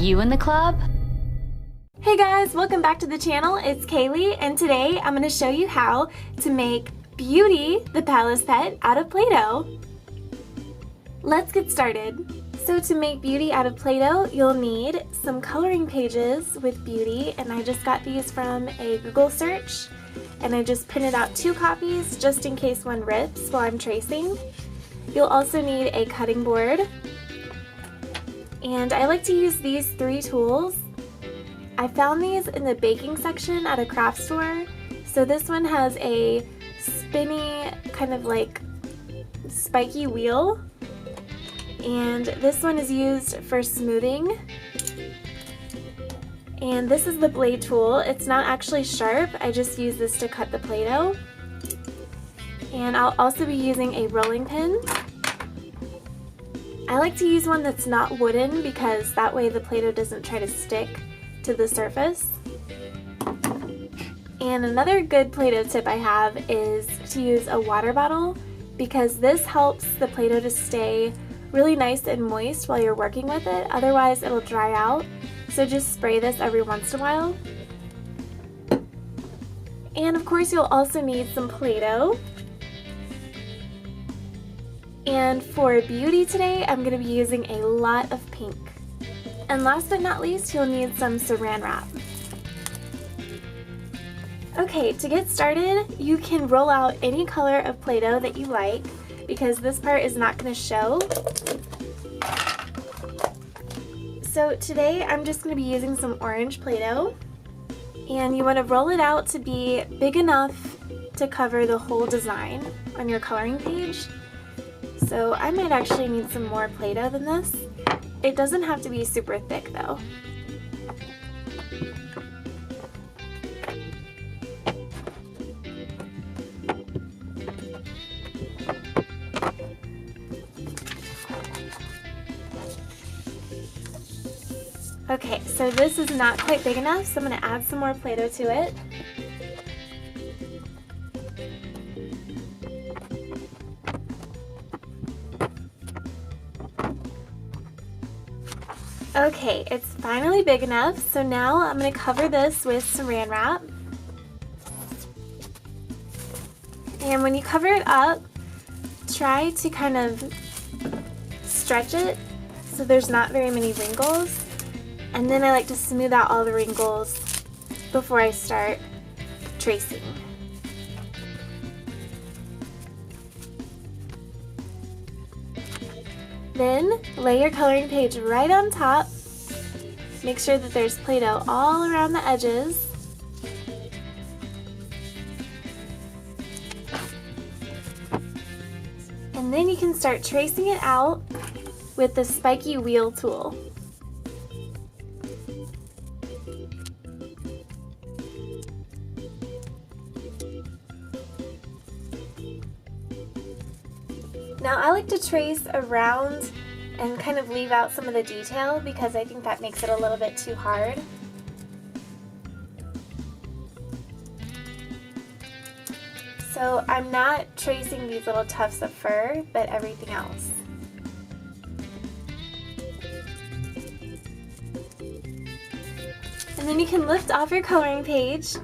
you in the club? Hey guys, welcome back to the channel. It's Kaylee, and today I'm going to show you how to make Beauty the Palace Pet out of Play-Doh. Let's get started. So to make Beauty out of Play-Doh, you'll need some coloring pages with Beauty, and I just got these from a Google search, and I just printed out 2 copies just in case one rips while I'm tracing. You'll also need a cutting board, and I like to use these 3 tools. I found these in the baking section at a craft store. So this one has a spinny, kind of like spiky wheel, and this one is used for smoothing. And this is the blade tool. It's not actually sharp, I just use this to cut the Play-Doh. And I'll also be using a rolling pin. I like to use one that's not wooden because that way the Play-Doh doesn't try to stick to the surface. And another good Play-Doh tip I have is to use a water bottle because this helps the Play-Doh to stay really nice and moist while you're working with it, otherwise it'll dry out. So just spray this every once in a while. And of course you'll also need some Play-Doh. And for Beauty today, I'm going to be using a lot of pink. And last but not least, you'll need some saran wrap. Okay, to get started, you can roll out any color of Play-Doh that you like because this part is not going to show. So today I'm just going to be using some orange Play-Doh, and you want to roll it out to be big enough to cover the whole design on your coloring page. So I might actually need some more Play-Doh than this. It doesn't have to be super thick though. Okay, so this is not quite big enough, so I'm going to add some more Play-Doh to it. Okay, it's finally big enough, so now I'm going to cover this with saran wrap. And when you cover it up, try to kind of stretch it so there's not very many wrinkles. And then I like to smooth out all the wrinkles before I start tracing. Then lay your coloring page right on top. Make sure that there's Play-Doh all around the edges. And then you can start tracing it out with the spiky wheel tool. Now I like to trace around and kind of leave out some of the detail because I think that makes it a little bit too hard. So I'm not tracing these little tufts of fur, but everything else. And then you can lift off your coloring page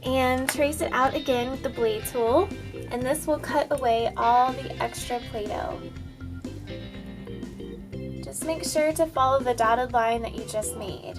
and trace it out again with the blade tool, and this will cut away all the extra Play-Doh. Just make sure to follow the dotted line that you just made.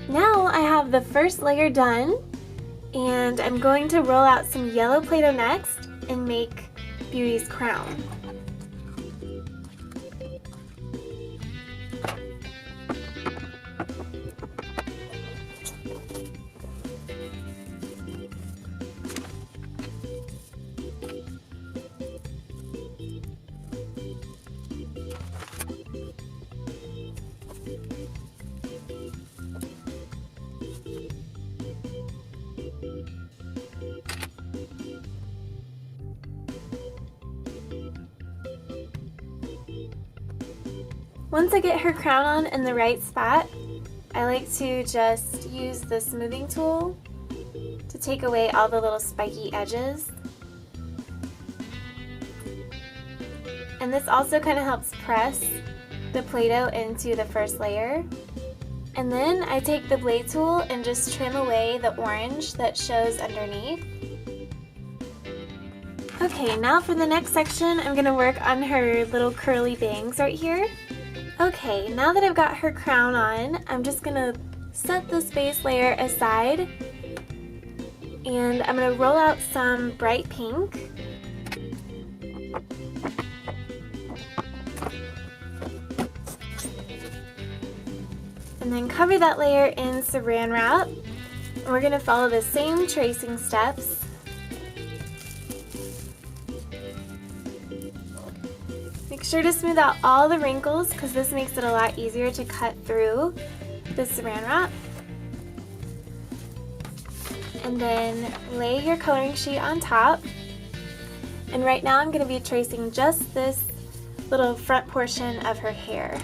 Now I have the first layer done, and I'm going to roll out some yellow Play-Doh next and make Beauty's crown. Once I get her crown on in the right spot, I like to just use the smoothing tool to take away all the little spiky edges. And this also kind of helps press the Play-Doh into the first layer. And then I take the blade tool and just trim away the orange that shows underneath. Okay, now for the next section, I'm going to work on her little curly bangs right here. Okay, now that I've got her crown on, I'm just going to set this base layer aside, and I'm going to roll out some bright pink. And then cover that layer in Saran Wrap. And we're going to follow the same tracing steps. Make sure to smooth out all the wrinkles because this makes it a lot easier to cut through the Saran Wrap. And then lay your coloring sheet on top. And right now I'm going to be tracing just this little front portion of her hair.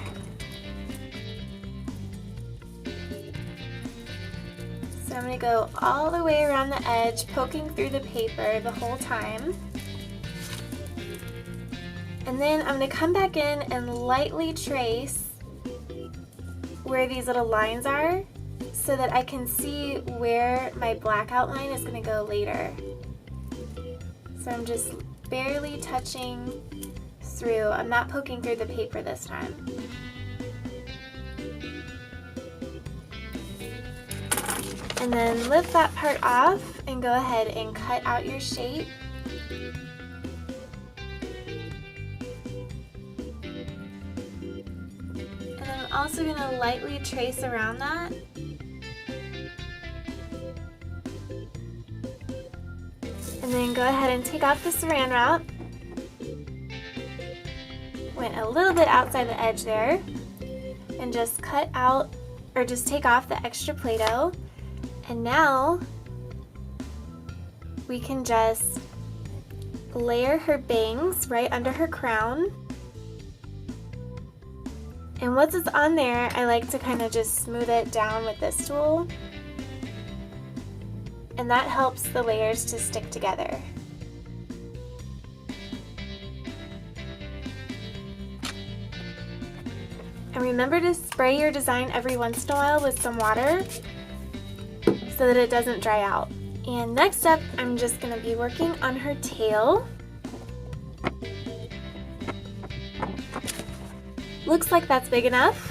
So I'm going to go all the way around the edge, poking through the paper the whole time. And then I'm going to come back in and lightly trace where these little lines are so that I can see where my black outline is going to go later. So I'm just barely touching through. I'm not poking through the paper this time. And then lift that part off and go ahead and cut out your shape. Also going to lightly trace around that. And then go ahead and take off the Saran Wrap. Went a little bit outside the edge there. And just cut out, or just take off the extra Play-Doh. And now we can just layer her bangs right under her crown. And once it's on there, I like to kind of just smooth it down with this tool. And that helps the layers to stick together. And remember to spray your design every once in a while with some water so that it doesn't dry out. And next up, I'm just going to be working on her tail. Looks like that's big enough.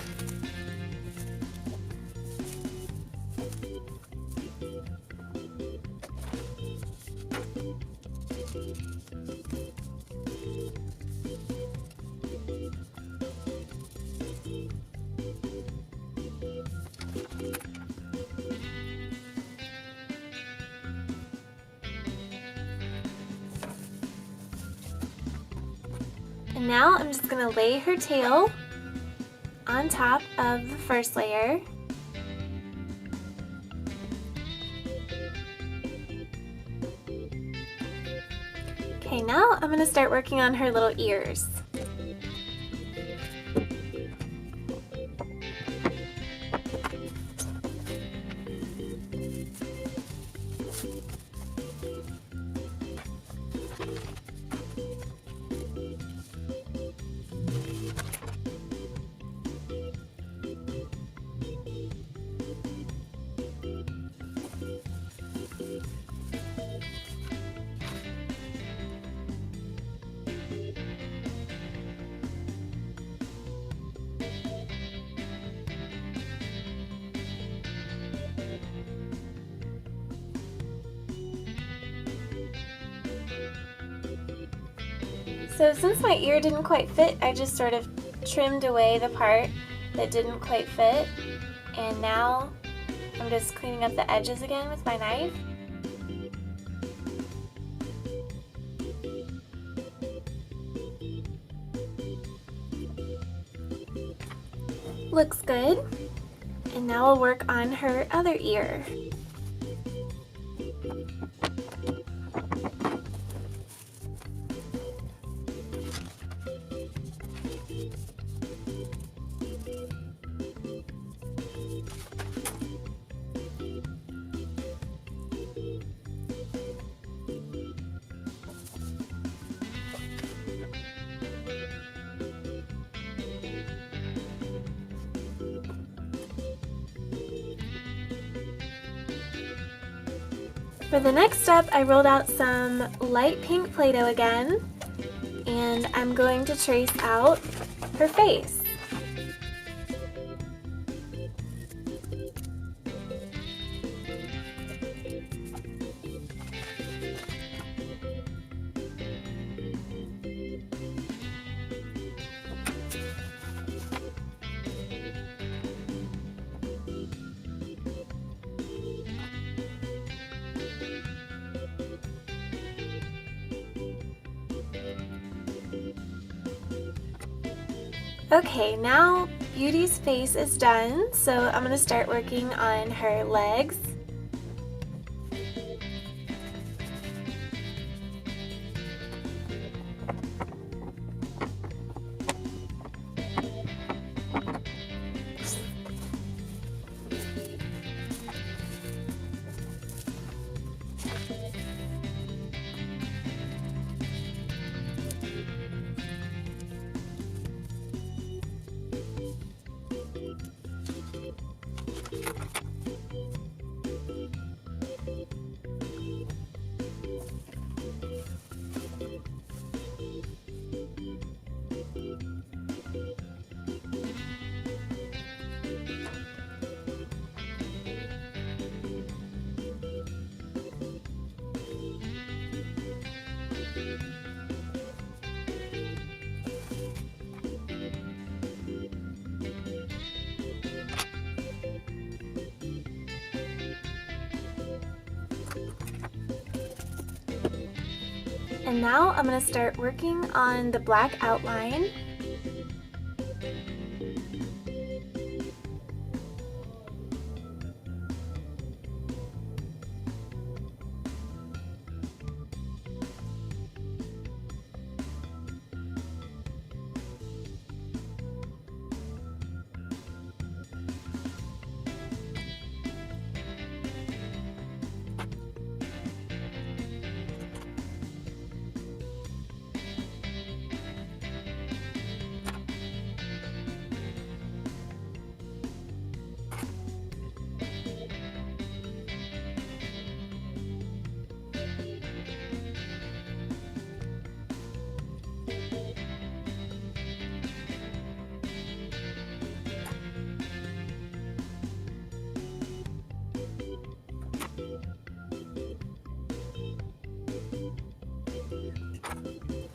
And now I'm just going to lay her tail on top of the first layer. Okay, now I'm going to start working on her little ears. So since my ear didn't quite fit, I just sort of trimmed away the part that didn't quite fit. And now I'm just cleaning up the edges again with my knife. Looks good. And now we'll work on her other ear. For the next step, I rolled out some light pink Play-Doh again, and I'm going to trace out her face. Okay, now Beauty's face is done, so I'm going to start working on her legs. And now I'm going to start working on the black outline.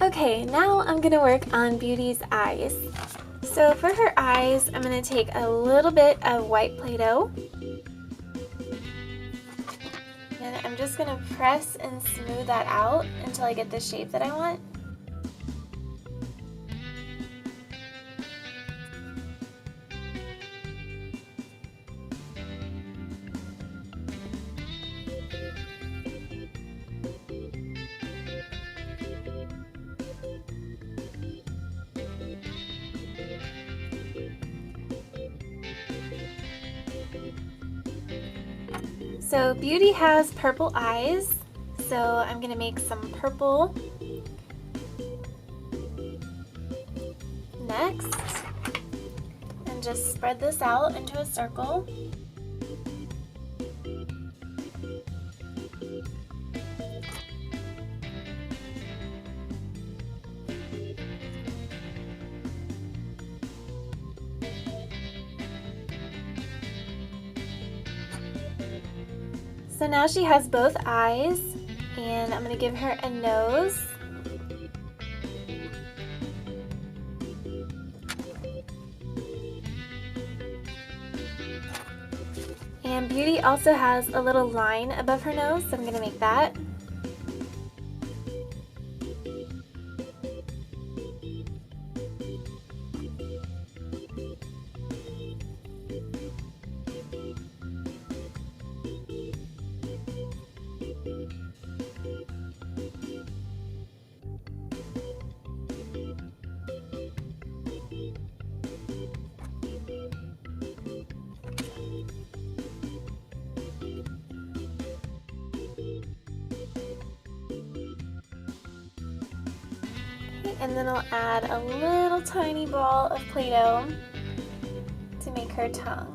Okay, now I'm going to work on Beauty's eyes. So for her eyes, I'm going to take a little bit of white Play-Doh. And I'm just going to press and smooth that out until I get the shape that I want. So Beauty has purple eyes, so I'm going to make some purple next, and just spread this out into a circle. So now she has both eyes, and I'm going to give her a nose. And Beauty also has a little line above her nose, so I'm going to make that. And then I'll add a little tiny ball of Play-Doh to make her tongue.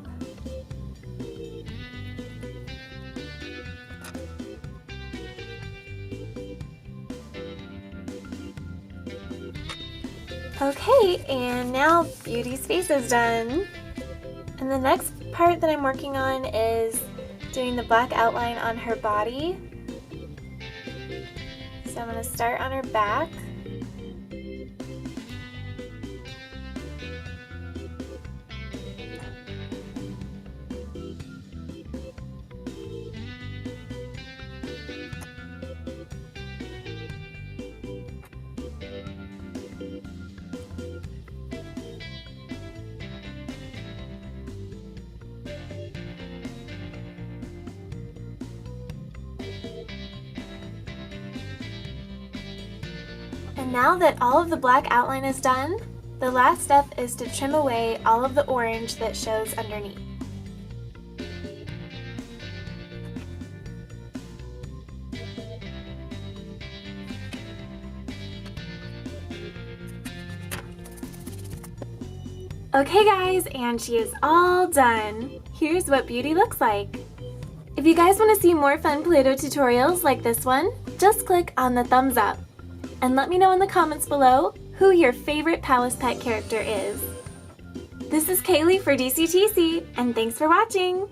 Okay, and now Beauty's face is done. And the next part that I'm working on is doing the black outline on her body. So I'm going to start on her back. And now that all of the black outline is done, the last step is to trim away all of the orange that shows underneath. Okay guys, and she is all done. Here's what Beauty looks like. If you guys want to see more fun Play-Doh tutorials like this one, just click on the thumbs up. And let me know in the comments below who your favorite Palace Pet character is. This is Kaylee for DCTC, and thanks for watching!